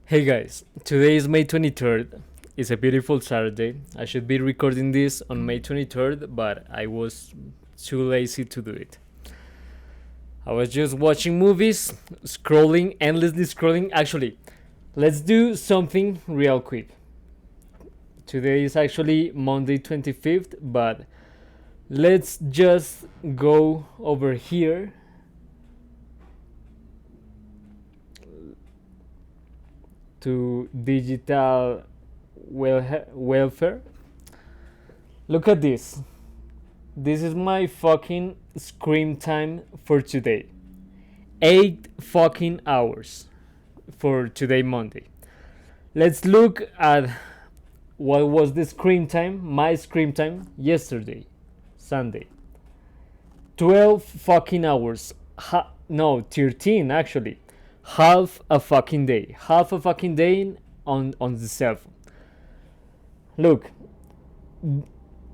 Hey guys, today is May 23rd. It's a beautiful Saturday. I should be recording this on May 23rd, but I was too lazy to do it. I was just watching movies, scrolling, endlessly scrolling. Actually, let's do something real quick. Today is actually Monday 25th, but let's just go over here to digital welfare. Look at this. This is my fucking screen time for today. 8 fucking hours for today, Monday. Let's look at what was the screen time, my screen time yesterday, Sunday. 12 fucking hours. No, 13 actually. Half a fucking day. Half a fucking day on the cell phone. Look,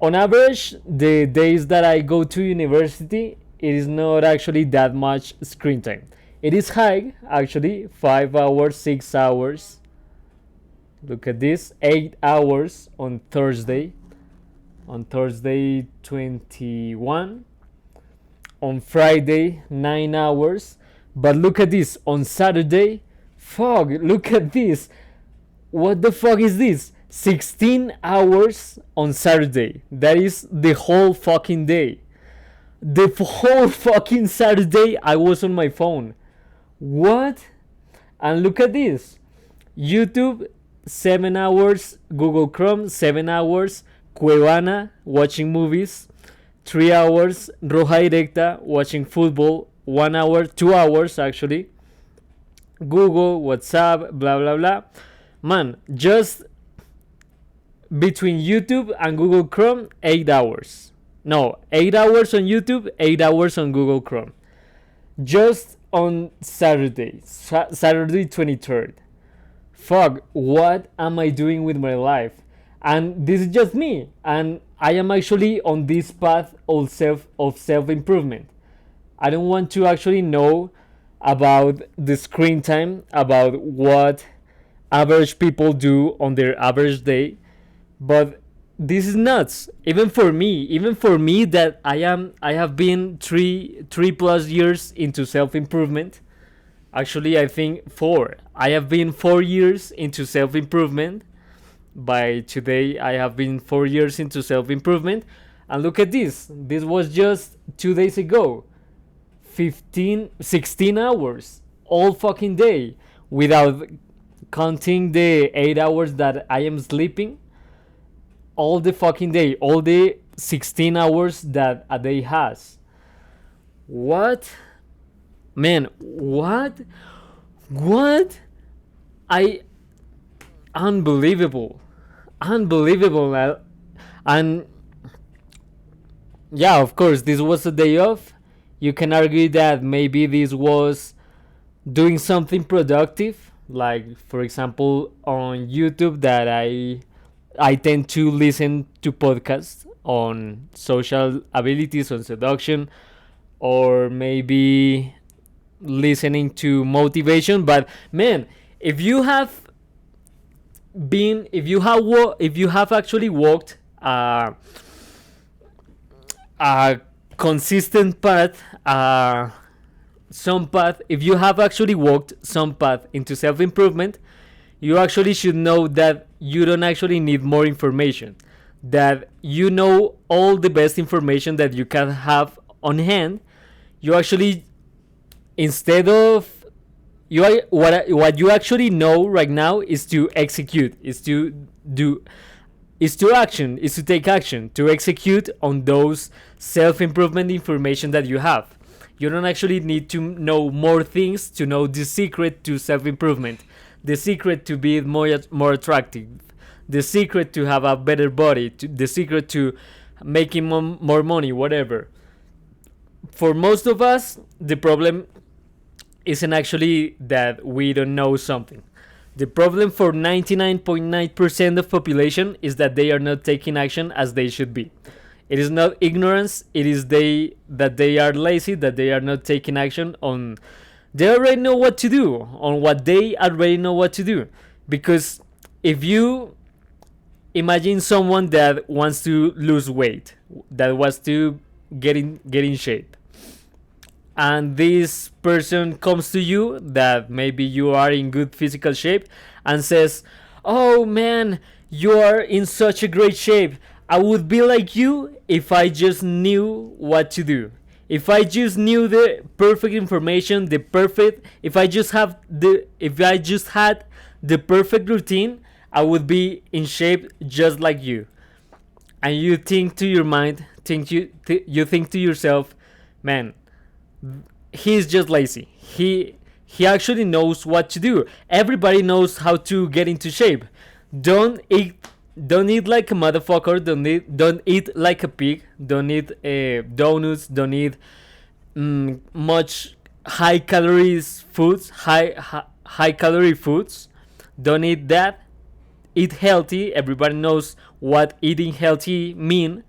on average, the days that I go to university, it is not actually that much screen time. It is high, actually, 5 hours, 6 hours. Look at this, 8 hours on Thursday. On Thursday, 21. On Friday, 9 hours. But look at this, on Saturday, fuck, look at this. What the fuck is this? 16 hours on Saturday. That is the whole fucking day. The whole fucking Saturday I was on my phone. What? And look at this. YouTube, 7 hours. Google Chrome, 7 hours. Cuevana, watching movies, 3 hours. Roja Directa, watching football, 1 hour, 2 hours actually. Google, WhatsApp, blah blah blah. Man, just between YouTube and Google Chrome, 8 hours. No, 8 hours on YouTube, 8 hours on Google Chrome. Just on Saturday, Saturday 23rd. Fuck, what am I doing with my life? And this is just me. And I am actually on this path of self-improvement. I don't want to actually know about the screen time, about what average people do on their average day, but this is nuts. Even for me that I have been three plus years into self-improvement. Actually, I think 4. I have been 4 years into self-improvement. By today I have been 4 years into self-improvement, and look at this. This was just 2 days ago. 16 hours all fucking day, without counting the 8 hours that I am sleeping. All the fucking day, all the 16 hours that a day has. What? Man, what? I Unbelievable. And yeah, of course, this was a day off. You can argue that maybe this was doing something productive, like for example on YouTube, that I tend to listen to podcasts on social abilities, on seduction, or maybe listening to motivation. But man, if you have if you have actually walked a consistent path, some path, if you have actually walked some path into self-improvement, you actually should know that you don't actually need more information, that you know all the best information that you can have on hand. You actually, instead of what you actually know right now is to execute, is to do, is to action, is to take action, to execute on those self-improvement information that you have. You don't actually need to know more things to know the secret to self-improvement, the secret to be more attractive, the secret to have a better body, the secret to making more money, whatever. For most of us, the problem isn't actually that we don't know something. The problem for 99.9% of population is that they are not taking action as they should be. It is not ignorance, it is that they are lazy, that they are not taking action on They already know what to do, on what they already know what to do. Because if you imagine someone that wants to lose weight, that wants to get in shape, and this person comes to you that maybe you are in good physical shape and says, "Oh man, you are in such a great shape. I would be like you if I just knew what to do. If I just knew the perfect information, the perfect if I just had the perfect routine, I would be in shape just like you." And you think to your mind, you think to yourself, "Man, he's just lazy. He actually knows what to do. Everybody knows how to get into shape. Don't eat don't eat like a motherfucker. Don't eat like a pig. Don't eat donuts. Don't eat much high calorie foods. Don't eat that. Eat healthy. Everybody knows what eating healthy mean.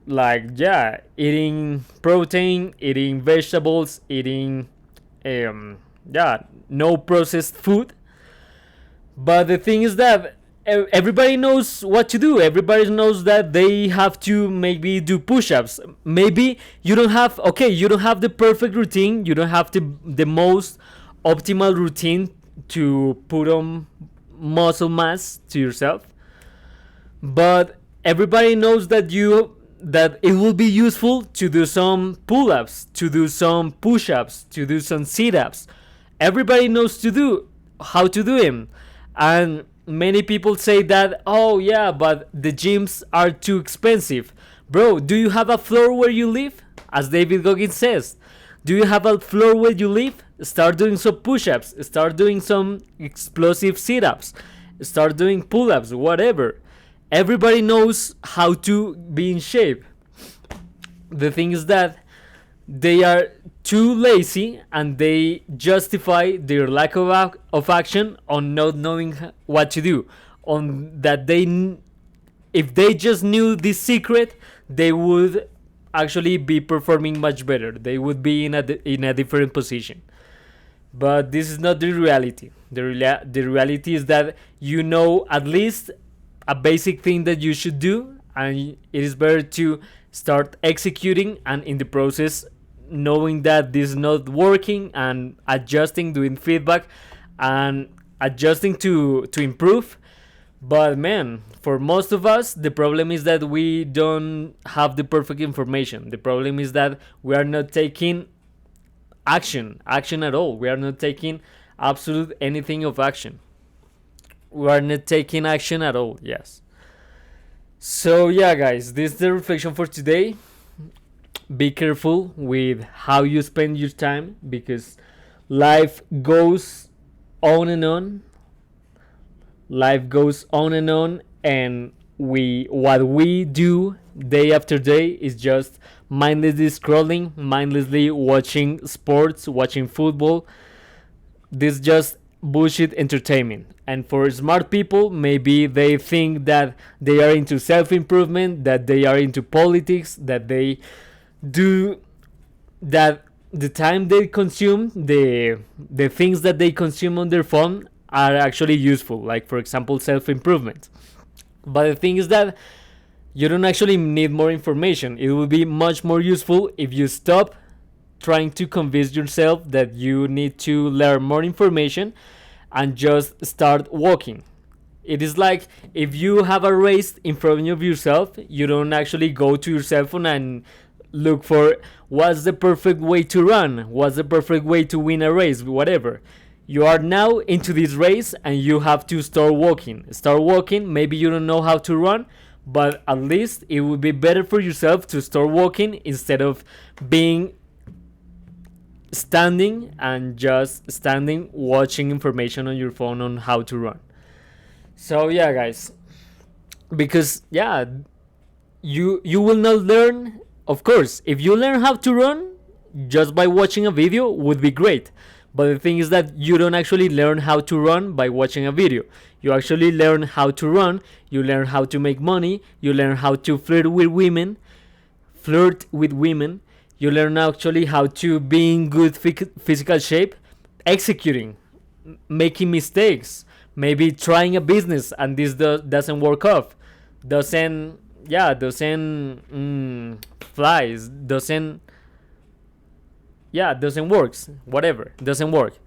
Like, yeah, eating protein, eating vegetables, eating yeah, no processed food. But the thing is that everybody knows what to do. Everybody knows that they have to maybe do push-ups. Maybe you don't have the perfect routine. You don't have the most optimal routine to put on muscle mass to yourself. But everybody knows that it will be useful to do some pull-ups, to do some push-ups, to do some sit-ups. Everybody knows how to do them. And many people say that, "Oh yeah, but the gyms are too expensive." Bro, do you have a floor where you live? As David Goggins says, do you have a floor where you live? Start doing some push-ups, start doing some explosive sit-ups, start doing pull-ups, whatever. Everybody knows how to be in shape. The thing is that they are too lazy and they justify their lack of action on not knowing what to do. On that if they just knew this secret, they would actually be performing much better. They would be in a different position. But this is not the reality. The reality is that you know at least a basic thing that you should do, and it is better to start executing, and in the process knowing that this is not working and adjusting, doing feedback and adjusting to improve. But man, for most of us, the problem is that we don't have the perfect information. The problem is that we are not taking action at all. We are not taking absolute anything of action. We are not taking action at all. Yes. So yeah, guys, this is the reflection for today. Be careful with how you spend your time, because life goes on and on. Life goes on and on, and what we do day after day is just mindlessly scrolling, mindlessly watching sports, watching football. This is just bullshit entertainment. And for smart people, maybe they think that they are into self-improvement, that they are into politics, that they do that the time they consume, the things that they consume on their phone are actually useful, like for example self-improvement. But the thing is that you don't actually need more information. It will be much more useful if you stop trying to convince yourself that you need to learn more information and just start walking. It is like if you have a race in front of yourself, you don't actually go to your cell phone and look for what's the perfect way to run, what's the perfect way to win a race, whatever. You are now into this race and you have to start walking. Maybe you don't know how to run, but at least it would be better for yourself to start walking instead of being standing watching information on your phone on how to run. So yeah, guys, because yeah, you will not learn. Of course, if you learn how to run just by watching a video, would be great. But the thing is that you don't actually learn how to run by watching a video. You actually learn how to run, you learn how to make money, you learn how to flirt with women, You learn actually how to be in good physical shape, executing, making mistakes, maybe trying a business and this doesn't work off, doesn't, yeah, doesn't flies, doesn't, yeah, doesn't works, whatever, doesn't work.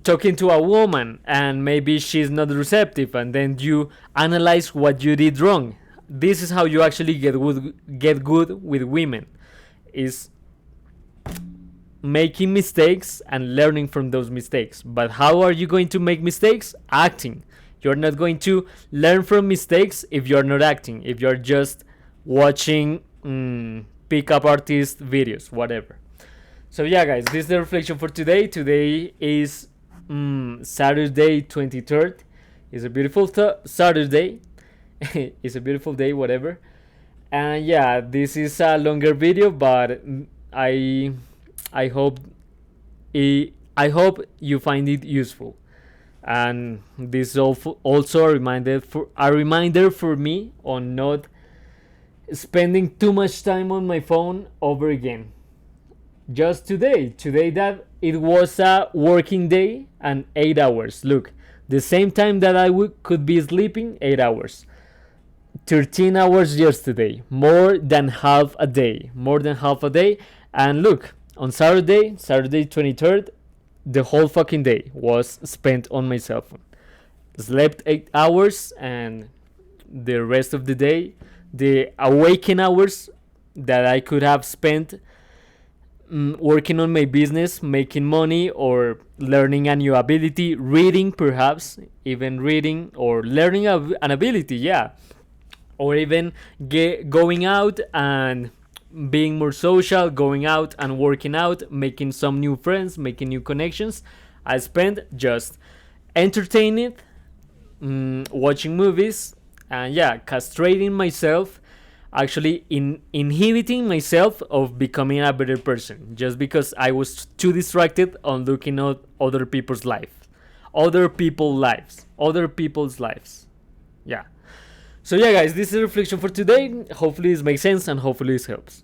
Talking to a woman and maybe she's not receptive, and then you analyze what you did wrong. This is how you actually get good with women, is making mistakes and learning from those mistakes. But how are you going to make mistakes? Acting. You're not going to learn from mistakes if you're not acting, if you're just watching pickup artist videos, whatever. So yeah, guys, this is the reflection for today. Today is Saturday 23rd. It's a beautiful Saturday. It's a beautiful day, whatever. And yeah, this is a longer video, but I I hope I hope you find it useful. And this is also a reminder for me on not spending too much time on my phone over again. Just today that it was a working day and 8 hours. Look, the same time that could be sleeping, 8 hours. 13 hours yesterday, more than half a day, And look, on Saturday 23rd, the whole fucking day was spent on my cell phone. Slept 8 hours, and the rest of the day, the awaken hours that I could have spent working on my business, making money, or learning a new ability, reading, perhaps even reading or learning an ability, yeah, or even going out and being more social, going out and working out, making some new friends, making new connections. I spent just entertaining, watching movies, and yeah, castrating myself, actually inhibiting myself of becoming a better person, just because I was too distracted on looking at other people's lives. Yeah. So yeah, guys, this is a reflection for today. Hopefully this makes sense and hopefully this helps.